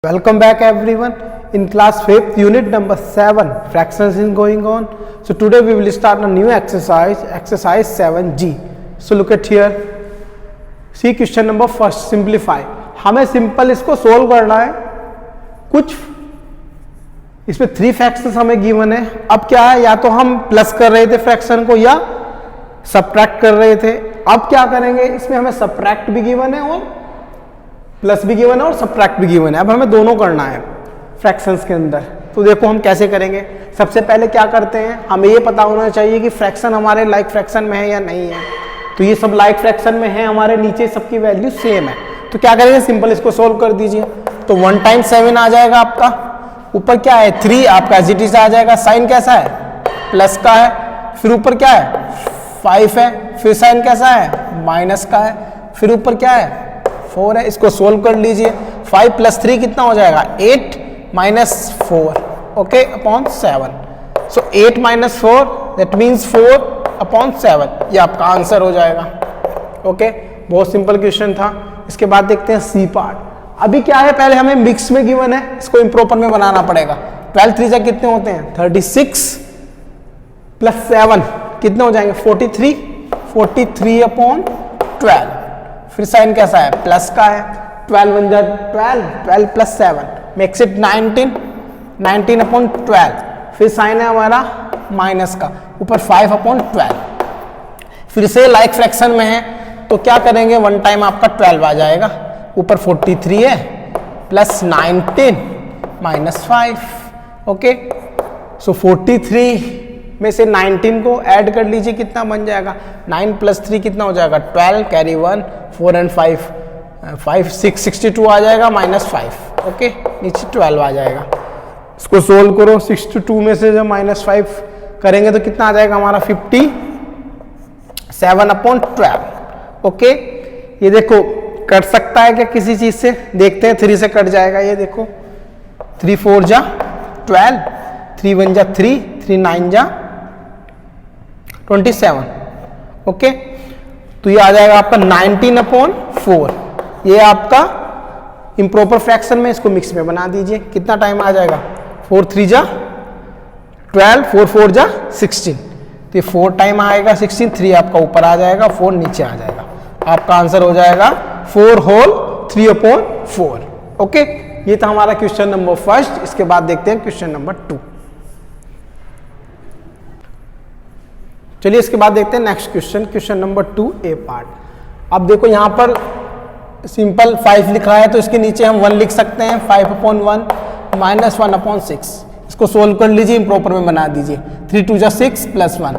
Welcome back everyone. In class 5th unit number 7 fractions is going on. So today we will start a new exercise 7G. So look at here. See question number first, simplify. हमें simple इसको solve करना है. कुछ इसमें 3 fractions हमें given है. अब क्या है, या तो हम प्लस कर रहे थे फ्रैक्शन को या सब्ट्रैक्ट कर रहे थे. अब क्या करेंगे, इसमें हमें सब्ट्रैक्ट भी गिवन है और प्लस भी गिवन है और सब्ट्रैक्ट भी गिवन है. अब हमें दोनों करना है फ्रैक्शंस के अंदर. तो देखो हम कैसे करेंगे. सबसे पहले क्या करते हैं, हमें ये पता होना चाहिए कि फ्रैक्शन हमारे लाइक फ्रैक्शन में है या नहीं है. तो ये सब लाइक फ्रैक्शन में है, हमारे नीचे सबकी वैल्यू सेम है. तो क्या करेंगे, सिंपल इसको सोल्व कर दीजिए. तो 1 टाइम 7 आ जाएगा आपका. ऊपर क्या है 3 आपका एज इट इज आ जाएगा. साइन कैसा है, प्लस का है. फिर ऊपर क्या है 5 है. फिर साइन कैसा है, माइनस का है. फिर ऊपर क्या है 4 है. इसको सोल्व कर लीजिए. 5 + 3 कितना हो जाएगा 8 - 4 okay upon 7. So 8 - 4 that means 4/7. ये आपका आंसर हो जाएगा. ओके बहुत सिंपल क्वेश्चन था. इसके बाद देखते हैं सी पार्ट. अभी क्या है, पहले हमें मिक्स में गिवन है, इसको इम्प्रॉपर में बनाना पड़ेगा. 12 3 कितने होते हैं 36 + 7 कितने हो जाएंगे 43. 43/12. फिर साइन कैसा है, प्लस का है. 12 1 जा 12, 12 + 7 मेक्स इट 19, 19/12. फिर साइन है हमारा माइनस का. ऊपर 5/12. फिर से लाइक फ्रैक्शन में है तो क्या करेंगे, 1 टाइम आपका 12 आ जाएगा. ऊपर 43 है प्लस 19 - 5. ओके सो 43 में से 19 को ऐड कर लीजिए, कितना बन जाएगा 9 + 3 कितना हो जाएगा 12. कैरी 1 4 and 5 5 6 62 आ जाएगा -5. ओके नीचे 12 आ जाएगा. इसको सोल्व करो. 62 में से जब -5 करेंगे तो कितना आ जाएगा हमारा 57/12. ओके ये देखो कट सकता है क्या किसी चीज से, देखते हैं. 3 से कट जाएगा. ये देखो 3 4 जा 12, 3 1 जा 3, 3 9 जा 27. ओके तो ये आ जाएगा आपका 19/4. ये आपका इम्प्रॉपर फ्रैक्शन में, इसको मिक्स में बना दीजिए. कितना टाइम आ जाएगा 4 3 जा 12, 4 4 जा 16. तो ये 4 टाइम आएगा 16. 3 आपका ऊपर आ जाएगा, 4 नीचे आ जाएगा. आपका आंसर हो जाएगा 4 होल 3/4. ओके ये था हमारा क्वेश्चन नंबर फर्स्ट. इसके बाद देखते हैं क्वेश्चन नंबर 2. चलिए इसके बाद देखते हैं next question number 2A part. अब देखो यहाँ पर सिंपल 5 लिखा है तो इसके नीचे हम 1 लिख सकते हैं. 5/1 - 1/6. इसको सोल्व कर लीजिए, इम्प्रॉपर में बना दीजिए. 3 2 + 6 + 1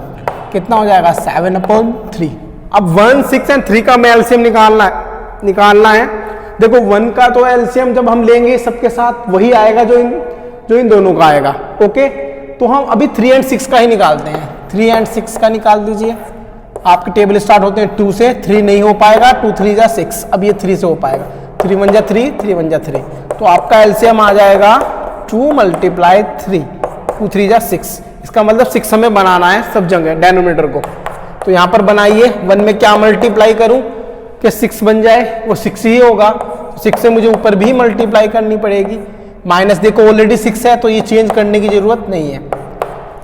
कितना हो जाएगा 7/3. अब 1 6 और 3 का हमें एलसीएम निकालना है. देखो 1 का तो एलसीएम जब हम लेंगे सबके साथ वही आएगा जो इन दोनों का आएगा. ओके तो हम अभी 3 और 6 का ही निकालते हैं. 3 और 6 का निकाल दीजिए. आपके टेबल स्टार्ट होते हैं 2 से. 3 नहीं हो पाएगा, 2 3 जा 6. अब ये 3 से हो पाएगा. 3 1 जा 3, 3 1 जा 3. तो आपका एलसीएम आ जाएगा 2 × 3, 2 3 जा 6. इसका मतलब 6 हमें बनाना है सब जगह डेनोमिनेटर को. तो यहाँ पर बनाइए. 1 में क्या मल्टीप्लाई करूँ कि 6 बन जाए, वो 6 ही होगा. 6 से मुझे ऊपर भी मल्टीप्लाई करनी पड़ेगी. माइनस देखो ऑलरेडी 6 है तो ये चेंज करने की जरूरत नहीं है.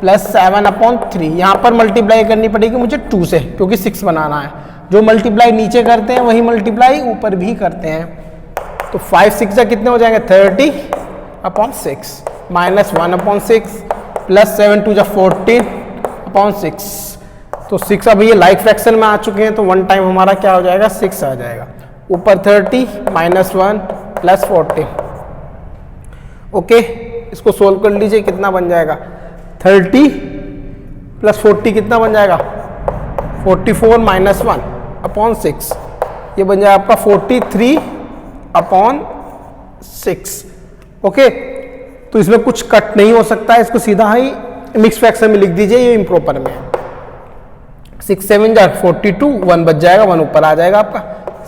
+7/3 यहाँ पर मल्टीप्लाई करनी पड़ेगी मुझे 2 से, क्योंकि 6 बनाना है. जो मल्टीप्लाई नीचे करते हैं वही मल्टीप्लाई ऊपर भी करते हैं. तो 5 6 जा कितने हो जाएंगे 30/6 -1/6 + 7 2 जा 14/6. तो 6 अब ये लाइक फ्रैक्शन में आ चुके हैं तो 1 टाइम हमारा क्या हो जाएगा 6 आ जाएगा. ऊपर 30 -1 + 14. ओके इसको सोल्व कर लीजिए. कितना बन जाएगा 30 + 40 कितना बन जाएगा 44 - 1/6. ये बन जाएगा आपका 43/6. ओके तो इसमें कुछ कट नहीं हो सकता है. इसको सीधा ही मिक्स फ्रैक्शन में लिख दीजिए. ये इम्प्रॉपर में है. 6 7 जा 42, 1 बच जाएगा, 1 ऊपर आ जाएगा आपका,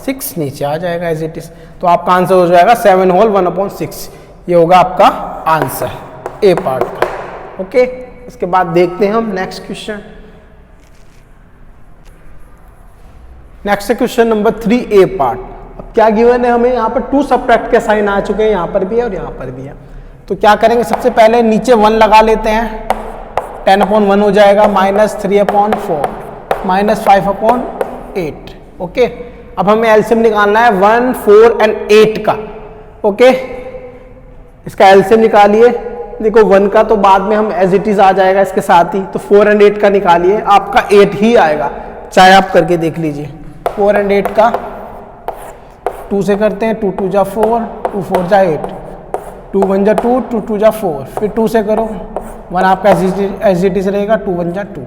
6 नीचे आ जाएगा एज इट इज. तो आपका आंसर हो जाएगा 7 होल 1/6. ये होगा आपका आंसर ए पार्ट का. ओके इसके बाद देखते हैं हम next question. Next question number 3A part. अब क्या गिवन है हमें, यहाँ पर 2 सब्ट्रैक्ट के साइन आ चुके हैं, यहाँ पर भी है और यहाँ पर भी है। तो क्या करेंगे, सबसे पहले नीचे 1 लगा लेते हैं, 10/1 हो जाएगा, -3/4 -5/8। ओके, अब हमें एलसीएम निकालना है 1, 4 एंड 8 का। ओके, इसका एलसीएम निकालिए। देखो 1 का तो बाद में हम एज इट इज आ जाएगा इसके साथ ही, तो 4 एंड 8 का निकालिए, आपका 8 ही आएगा, चाहे आप करके देख लीजिए। 4 एंड 8 का 2 से करते हैं, 2 2 जा 4, 2 4 जा 8, 2 1 जा 2, 2 2 जा 4, फिर 2 से करो, 1 आपका एज इट इज रहेगा, 2 1 जा 2,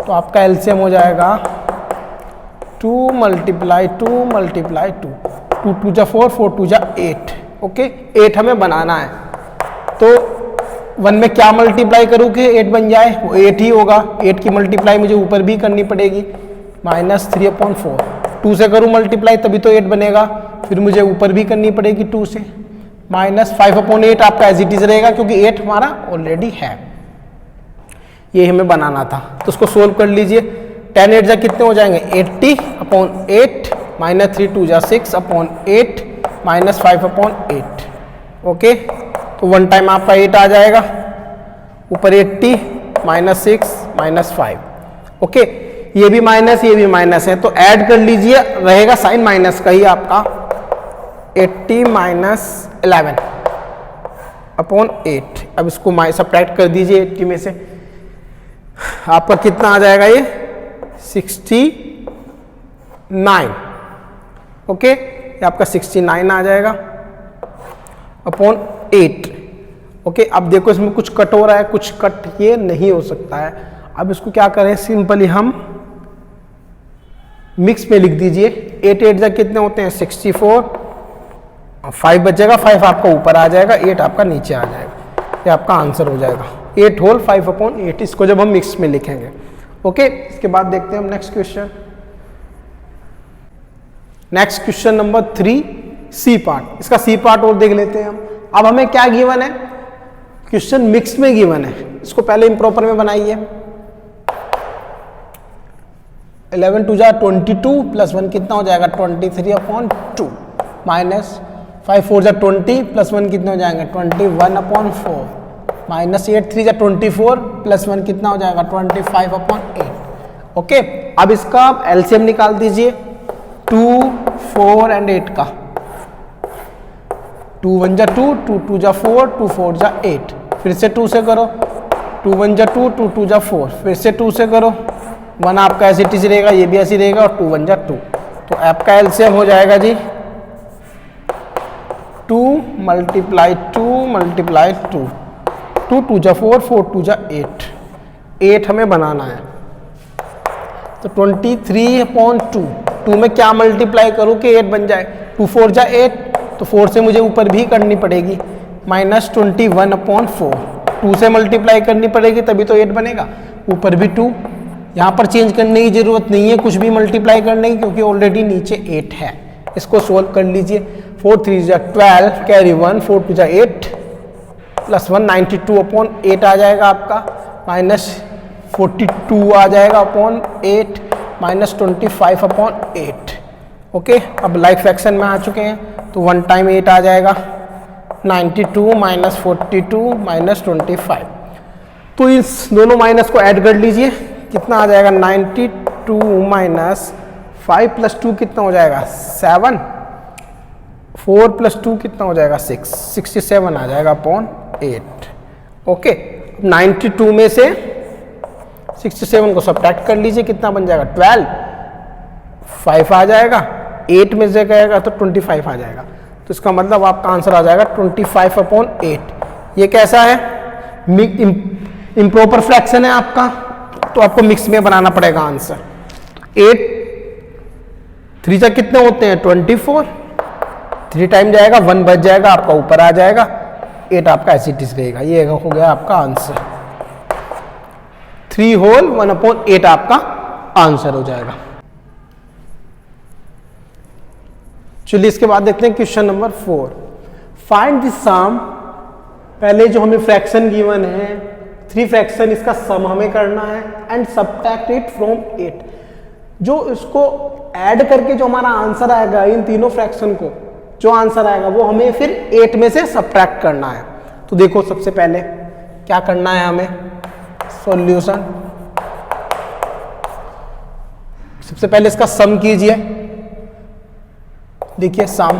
तो आपका एलसीएम हो जाएगा 2 × 2 × 2, 2 2 जा 4, 4 2 जा 8। ओके, 8 हमें बनाना है, तो 1 में क्या मल्टीप्लाई करूँ कि 8 बन जाए, वो 8 ही होगा। 8 की मल्टीप्लाई मुझे ऊपर भी करनी पड़ेगी, -3/4, 2 से करूँ मल्टीप्लाई तभी तो 8 बनेगा, फिर मुझे ऊपर भी करनी पड़ेगी 2 से, -5/8 आपका एज इट इज रहेगा, क्योंकि 8 हमारा ऑलरेडी है। ये हमें बनाना था, तो उसको सोल्व कर लीजिए। 10 8 जा कितने हो जाएंगे, 80/8, -3 2 जा 6/8, -5/8। ओके, तो 1 टाइम आपका 8 आ जाएगा, ऊपर 80, -6 -5। ओके, ये भी माइनस, ये भी माइनस है, तो ऐड कर लीजिए, रहेगा साइन माइनस का ही आपका, 80 - 11/8। अब इसको सब्ट्रैक्ट कर दीजिए 80 में से, आपका कितना आ जाएगा, ये 69। ओके, ये आपका 69 आ जाएगा /8। ओके, अब देखो इसमें कुछ कट हो रहा है, कुछ कट ये नहीं हो सकता है। अब इसको क्या करें, सिंपली हम मिक्स में लिख दीजिए। 8 8 जा कितने होते हैं, 64, 5 बचेगा, 5 आपका ऊपर आ जाएगा, 8 आपका नीचे आ जाएगा, ये आपका आंसर हो जाएगा 8 होल 5/8, इसको जब हम मिक्स में लिखेंगे। ओके, इसके बाद देखते हैं हम next question. Next question number 3, C part. इसका सी पार्ट और देख लेते हैं हम। अब हमें क्या गिवन है, क्वेश्चन मिक्स में गिवन है, इसको पहले इम्प्रॉपर में बनाइए। 11 2 जा 22 + 1 कितना हो जाएगा, 23/2, -5 4 जा 20 + 1 कितने हो जाएंगे, 21/4, -8 3 जा 24 + 1 कितना हो जाएगा, 25/8। ओके, अब इसका एलसीएम निकाल दीजिए 2 4 एंड 8 का। 2 1 जा 2, 2 2 जा 4, 2 4 जा 8, फिर से 2 से करो, 2 1 जा 2, 2 2 जा 4, फिर से 2 से करो, 1 आपका ऐसे टीज रहेगा, ये भी ऐसे रहेगा, और 2 1 जा 2, तो आपका एलसीएम हो जाएगा जी 2 × 2 × 2, 2 2 जा 4, 4 2 जा 8, 8 हमें बनाना है। तो 23/2, 2 में क्या मल्टीप्लाई करूँ कि 8 बन जाए, 2 4 जा 8, तो 4 से मुझे ऊपर भी करनी पड़ेगी, -21/4, 2 से मल्टीप्लाई करनी पड़ेगी तभी तो 8 बनेगा, ऊपर भी 2, यहाँ पर चेंज करने की जरूरत नहीं है कुछ भी मल्टीप्लाई करने की, क्योंकि ऑलरेडी नीचे 8 है। इसको सोल्व कर लीजिए। 4 3 जा 12, कैरी 1, 4 2 जा 8, +1 92/8 आ जाएगा आपका, -42 आ जाएगा /8, -25/8। ओके, अब लाइक फ्रैक्शन में आ चुके हैं, तो 1 टाइम 8 आ जाएगा, 92 - 42 - 25। तो इस दोनों माइनस को ऐड कर लीजिए, कितना आ जाएगा, 92 - 5 + 2 कितना हो जाएगा, 7, 4 + 2 कितना हो जाएगा, 6, 67 आ जाएगा /8। ओके, 92 में से 67 को सब्ट्रैक्ट कर लीजिए, कितना बन जाएगा, 12, 5 आ जाएगा, 8 में से कहेगा तो 25 आ जाएगा, तो इसका मतलब आपका आंसर आ जाएगा 25/8। ये कैसा है, इम्प्रॉपर फ्रैक्शन है आपका, तो आपको मिक्स में बनाना पड़ेगा आंसर। 8 3 जा कितने होते हैं, 24, 3 टाइम जाएगा, 1 बच जाएगा, आपका ऊपर आ जाएगा, 8 आपका एज इट इज रहेगा। ये हो गया आपका आंसर, 3 होल 1/8 आपका आंसर हो जाएगा। चलिए इसके बाद देखते हैं क्वेश्चन नंबर 4, फाइंड द सम। पहले जो हमें फ्रैक्शन गिवन है 3 फ्रैक्शन, इसका सम हमें करना है, एंड सब्ट्रैक्ट इट फ्रॉम 8। जो इसको ऐड करके जो हमारा आंसर आएगा इन तीनों फ्रैक्शन को जो आंसर आएगा वो हमें फिर 8 में से सब्ट्रैक्ट करना है। तो देखो सबसे पहले क्या करना है हमें, सॉल्यूशन। सबसे पहले इसका सम कीजिए। देखिए sum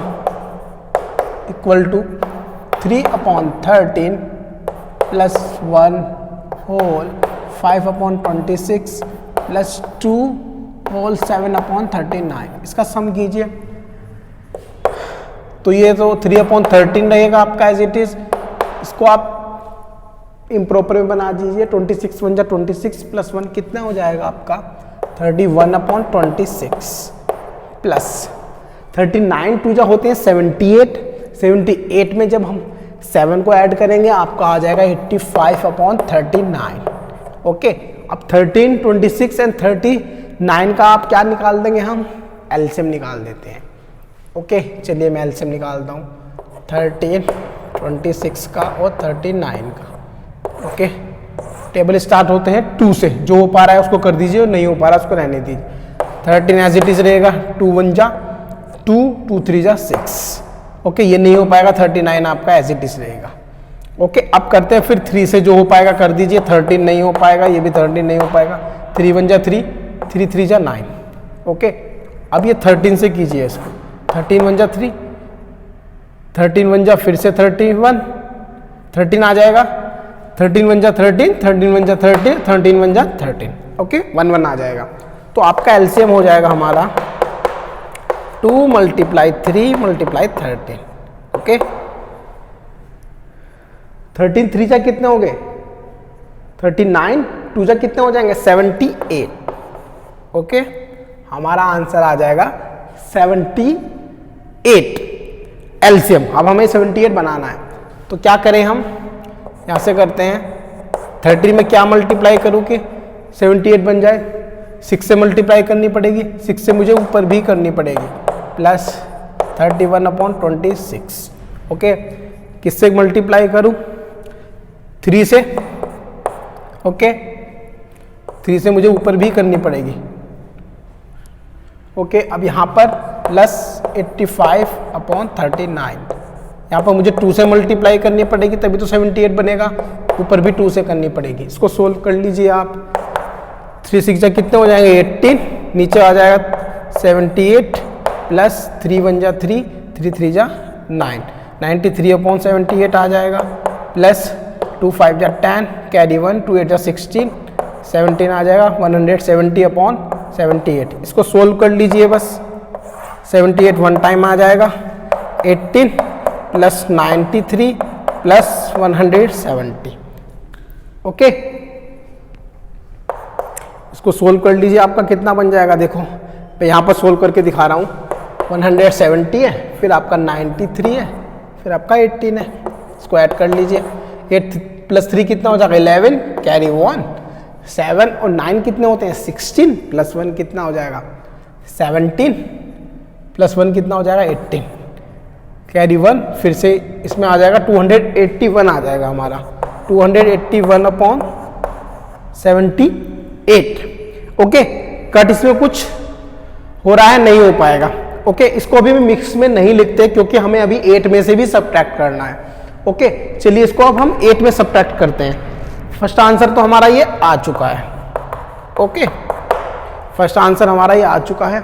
equal to 3/13 plus 1 whole 5/26 plus 2 whole 7/39। इसका सम कीजिए। तो ये तो 3/13 रहेगा आपका एज इट इज। इसको आप इम्प्रॉपर में बना दीजिए। 26 बन जा 26 प्लस 1 कितना हो जाएगा आपका 31/26 प्लस 39 टू जा होते हैं 78। 78 में जब हम 7 को ऐड करेंगे आपका आ जाएगा 85/39। ओके, अब 13, 26 एंड 39 का आप क्या निकाल देंगे, हम एलसीएम निकाल देते हैं। ओके, चलिए मैं एलसीएम निकालता हूँ 13, 26 का और 39 का। ओके, टेबल स्टार्ट होते हैं 2 से। जो हो पा रहा है उसको कर दीजिए और नहीं हो पा रहा है उसको रहने दीजिए। 13 एज इट इज रहेगा, 2 1 जा 2, 2 3 जा 6। ओके, ये नहीं हो पाएगा, 39 आपका एज इट इज रहेगा। ओके, अब करते हैं फिर 3 से। जो हो पाएगा कर दीजिए। 13 नहीं हो पाएगा, ये भी 13 नहीं हो पाएगा। 3 1 जा 3, 3 3 जा 9। ओके, अब ये 13 से कीजिए इसको। 13 1 जा 3, 13 1 जा फिर से 31, 13 आ जाएगा। 13 1 जा 13, 13 1 जा 13, 13 1 जा 13। ओके, 1 1 आ जाएगा। तो आपका एलसीएम हो जाएगा हमारा 2 × 3 × 13। ओके, 13 3 जा कितने हो गए 39, 2 जा कितने हो जाएंगे 78। ओके, हमारा आंसर आ जाएगा 78 एलसीएम। अब हमें 78 बनाना है तो क्या करें, हम यहाँ से करते हैं 30 में क्या मल्टीप्लाई करूँ कि 78 बन जाए। 6 से मल्टीप्लाई करनी पड़ेगी, 6 से मुझे ऊपर भी करनी पड़ेगी, प्लस 31/26। ओके, किससे मल्टीप्लाई करूँ 3 से। ओके, 3 से मुझे ऊपर भी करनी पड़ेगी। ओके, अब यहाँ पर प्लस 85/39। यहाँ पर मुझे 2 से मल्टीप्लाई करनी पड़ेगी तभी तो 78 बनेगा, ऊपर भी 2 से करनी पड़ेगी। इसको सोल्व कर लीजिए आप। 3 6 जा कितने हो जाएंगे 18, नीचे आ जाएगा 78 प्लस 3 1 जा 3, 3 3 जा 9, 93/78 आ जाएगा, प्लस 2 5 जा 10, कैरी 1, 2 8 जा 16, 17 आ जाएगा 170/78। इसको सोल्व कर लीजिए बस। 78 1 टाइम आ जाएगा, 18 प्लस 93 प्लस 170। ओके, इसको सोल्व कर लीजिए। आपका कितना बन जाएगा, देखो मैं यहाँ पर सोल्व करके दिखा रहा हूँ। 170 है, फिर आपका 93 है, फिर आपका 18 है। इसको ऐड कर लीजिए। 8 प्लस 3 कितना हो जाएगा 11, कैरी 1, 7 और 9 कितने होते हैं 16, प्लस 1 कितना हो जाएगा 17, प्लस 1 कितना हो जाएगा 18, कैरी 1, फिर से इसमें आ जाएगा 281 आ जाएगा हमारा 281/78। ओके, कट इसमें कुछ हो रहा है, नहीं हो पाएगा। ओके, इसको अभी भी मिक्स में नहीं लिखते क्योंकि हमें अभी 8 में से भी सब्ट्रैक्ट करना है। ओके, चलिए इसको अब हम 8 में सब्ट्रैक्ट करते हैं। फर्स्ट आंसर तो हमारा ये आ चुका है। ओके, फर्स्ट आंसर हमारा ये आ चुका है।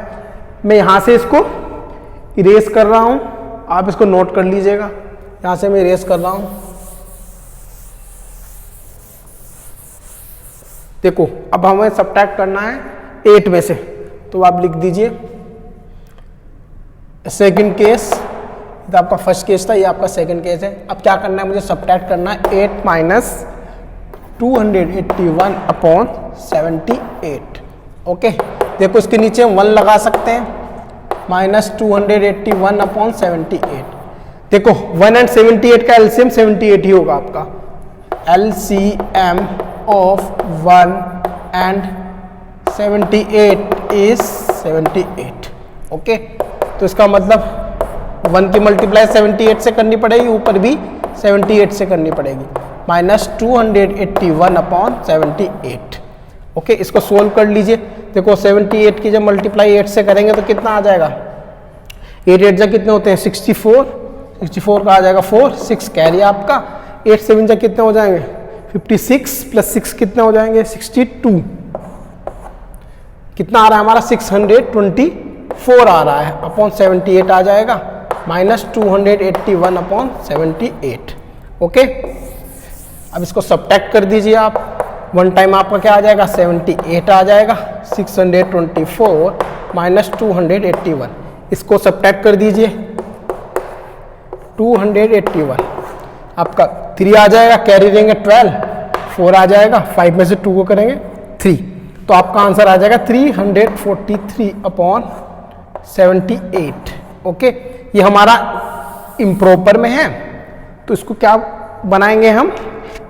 मैं यहाँ से इसको इरेज कर रहा हूँ, आप इसको नोट कर लीजिएगा। यहाँ से मैं इरेज कर रहा हूँ। देखो अब हमें सब्ट्रैक्ट करना है 8 में से, तो आप लिख दीजिए सेकंड केस। तो आपका फर्स्ट केस था, ये आपका सेकंड केस है। अब क्या करना है, मुझे सब्ट्रैक्ट करना है 8 माइनस 281/78। ओके, देखो इसके नीचे हम 1 लगा सकते हैं, माइनस 281/78। देखो 1 एंड 78 का एलसीएम 78 ही होगा आपका। LCM of 1 and 78 is 78। Okay, तो इसका मतलब 1 की मल्टीप्लाई 78 से करनी पड़ेगी, ऊपर भी 78 से करनी पड़ेगी, माइनस 281/78। ओके, इसको सोल्व कर लीजिए। देखो 78 की जब मल्टीप्लाई 8 से करेंगे तो कितना आ जाएगा, 8 8 जा कितने होते हैं 64, 64 का आ जाएगा 4, 6 कैरी आपका, 8 7 जा कितने हो जाएंगे 56 प्लस 6 कितने हो जाएंगे 62, कितना आ रहा है हमारा 624 आ रहा है अपॉन 78 आ जाएगा, माइनस 281 अपॉन 78। ओके, अब इसको सब्ट्रैक्ट कर दीजिए आप, वन टाइम आपका क्या आ जाएगा 78 आ जाएगा, 624 माइनस 281, इसको सब्ट्रैक्ट कर दीजिए 281, आपका 3 आ जाएगा, कैरी देंगे 12, 4 आ जाएगा, 5 में से 2 को करेंगे 3, तो आपका आंसर आ जाएगा 343 अपॉन 78। ओके, ये हमारा इम्प्रॉपर में है, तो इसको क्या बनाएंगे हम,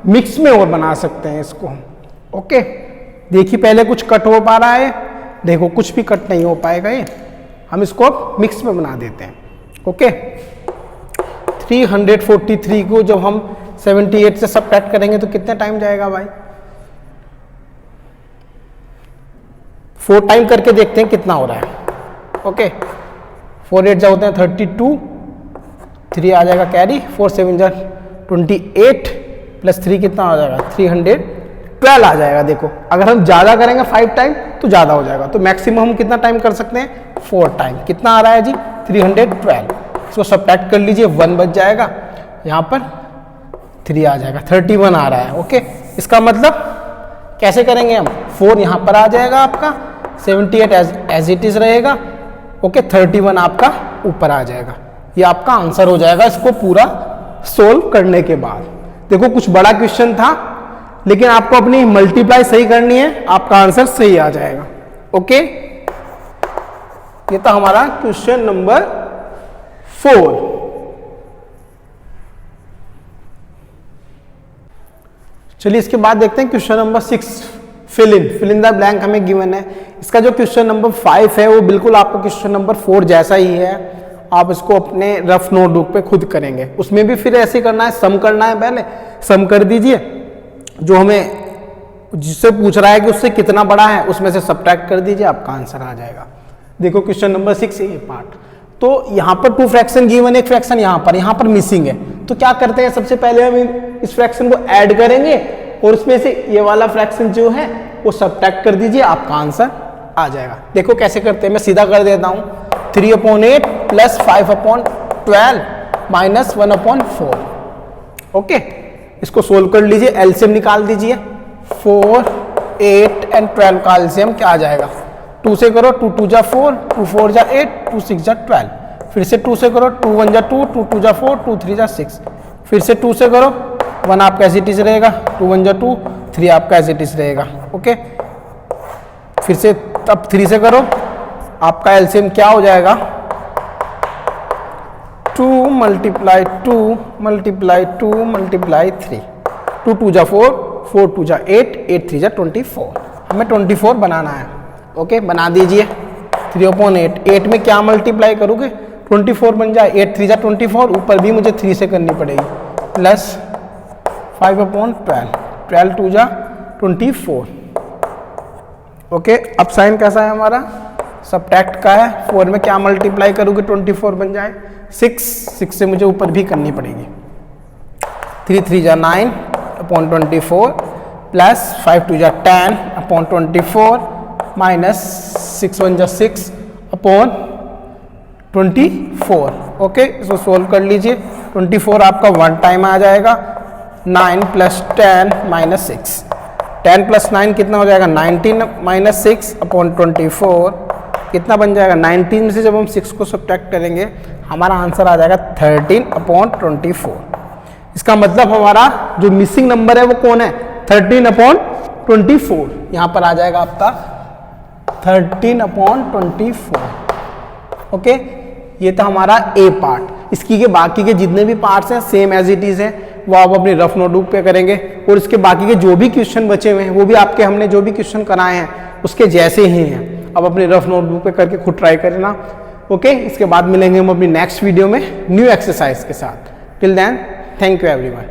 मिक्स में और बना सकते हैं इसको। ओके, देखिए पहले कुछ कट हो पा रहा है, देखो कुछ भी कट नहीं हो पाएगा ये, हम इसको मिक्स में बना देते हैं। ओके, 343 को जब हम 78 से सब्ट्रैक्ट करेंगे तो कितने टाइम जाएगा भाई, 4 टाइम करके देखते हैं कितना हो रहा है। ओके, 4 8 जा होते हैं 32, 3 आ जाएगा कैरी, 4 7 जा 28 प्लस 3 कितना आ जाएगा 312 आ जाएगा। देखो अगर हम ज़्यादा करेंगे 5 टाइम तो ज़्यादा हो जाएगा, तो मैक्सिमम हम कितना टाइम कर सकते हैं 4 टाइम, कितना आ रहा है जी 312, इसको सब्ट्रैक्ट कर लीजिए 1 बच जाएगा, यहाँ पर 3 आ जाएगा, 31 आ रहा है। ओके, इसका मतलब कैसे करेंगे हम, 4 यहाँ पर आ जाएगा आपका, 78 एज इट इज रहेगा। ओके, 31 आपका ऊपर आ जाएगा, ये आपका आंसर हो जाएगा इसको पूरा सोल्व करने के बाद। देखो कुछ बड़ा क्वेश्चन था, लेकिन आपको अपनी मल्टीप्लाई सही करनी है, आपका आंसर सही आ जाएगा। ओके, ये था हमारा क्वेश्चन नंबर 4। चलिए इसके बाद देखते हैं question number 6, fill in the blank हमें गिवन है। इसका जो क्वेश्चन नंबर 5 है वो बिल्कुल आपको क्वेश्चन नंबर 4 जैसा ही है, आप इसको अपने रफ नोटबुक पे खुद करेंगे, उसमें भी फिर ऐसे करना है, सम करना है, पहले सम कर दीजिए, जो हमें जिससे पूछ रहा है कि उससे कितना बड़ा है उसमें से सब्ट्रैक्ट कर दीजिए, आपका आंसर आ जाएगा। देखो क्वेश्चन नंबर 6 है ये पार्ट, तो यहाँ पर 2 फ्रैक्शन गिवन, एक फ्रैक्शन यहाँ पर मिसिंग है, तो क्या करते हैं सबसे पहले हम इस फ्रैक्शन को ऐड करेंगे और उसमें से ये वाला फ्रैक्शन जो है वो सब्ट्रैक्ट कर दीजिए, आपका आंसर आ जाएगा। देखो कैसे करते हैं, मैं सीधा कर देता हूँ, 3/8 प्लस 5/12 माइनस 1/4। ओके, इसको सोल्व कर लीजिए, एलसीएम निकाल दीजिए, 4 8 एंड 12 का एलसीएम क्या आ जाएगा, 2 से करो, 2 2 जा 4, 2 4 जा 8, 2 6 जा 12, फिर से 2 से करो, 2 1 जा 2, 2 2 जा 4, 2 3 जा 6, फिर से 2 से करो, 1 आपका एज इट इज रहेगा, 2 1 जा 2, 3 आपका एज इट इज रहेगा। ओके, फिर से तब 3 से करो, आपका एलसीएम क्या हो जाएगा, 2 मल्टीप्लाई 2 मल्टीप्लाई 2 मल्टीप्लाई 3, 2 2 जा 4, 4 2 जा 8, 8 3 जा 24, हमें 24 बनाना है। ओके, बना दीजिए, 3/8, 8 में क्या मल्टीप्लाई करोगे 24 बन जाए, 8 3 जा 24, ऊपर भी मुझे 3 से करनी पड़ेगी, प्लस 5/12, 12 2 जा 24। ओके, अब साइन कैसा है हमारा, सब्ट्रैक्ट का है, 4 में क्या मल्टीप्लाई करोगे 24 बन जाए 6, 6 से मुझे ऊपर भी करनी पड़ेगी, 3 3 जा 9/24 प्लस 5 2 जा 10/24 माइनस 6 1 जा 6/24। ओके, इसको सोल्व कर लीजिए, 24 आपका 1 टाइम आ जाएगा, 9 प्लस 10 माइनस 6, 10 प्लस 9 कितना हो जाएगा 19 माइनस 6/24 कितना बन जाएगा 19 में से जब हम 6 को सब्ट्रैक्ट करेंगे हमारा आंसर आ जाएगा 13/24। इसका मतलब हमारा जो मिसिंग नंबर है वो कौन है 13/24, यहाँ पर आ जाएगा आपका 13/24। ओके, ये था हमारा ए पार्ट। इसकी के बाकी के जितने भी पार्ट्स हैं सेम एज इट इज है, वो आप अपनी रफ नोटबुक पे करेंगे, और इसके बाकी के जो भी क्वेश्चन बचे हुए हैं वो भी आपके हमने जो भी क्वेश्चन कराए हैं उसके जैसे ही हैं, अब अपनी रफ नोटबुक पे करके खुद ट्राई करना। ओके, इसके बाद मिलेंगे हम अपनी नेक्स्ट वीडियो में न्यू एक्सरसाइज के साथ। Till then, thank you everyone.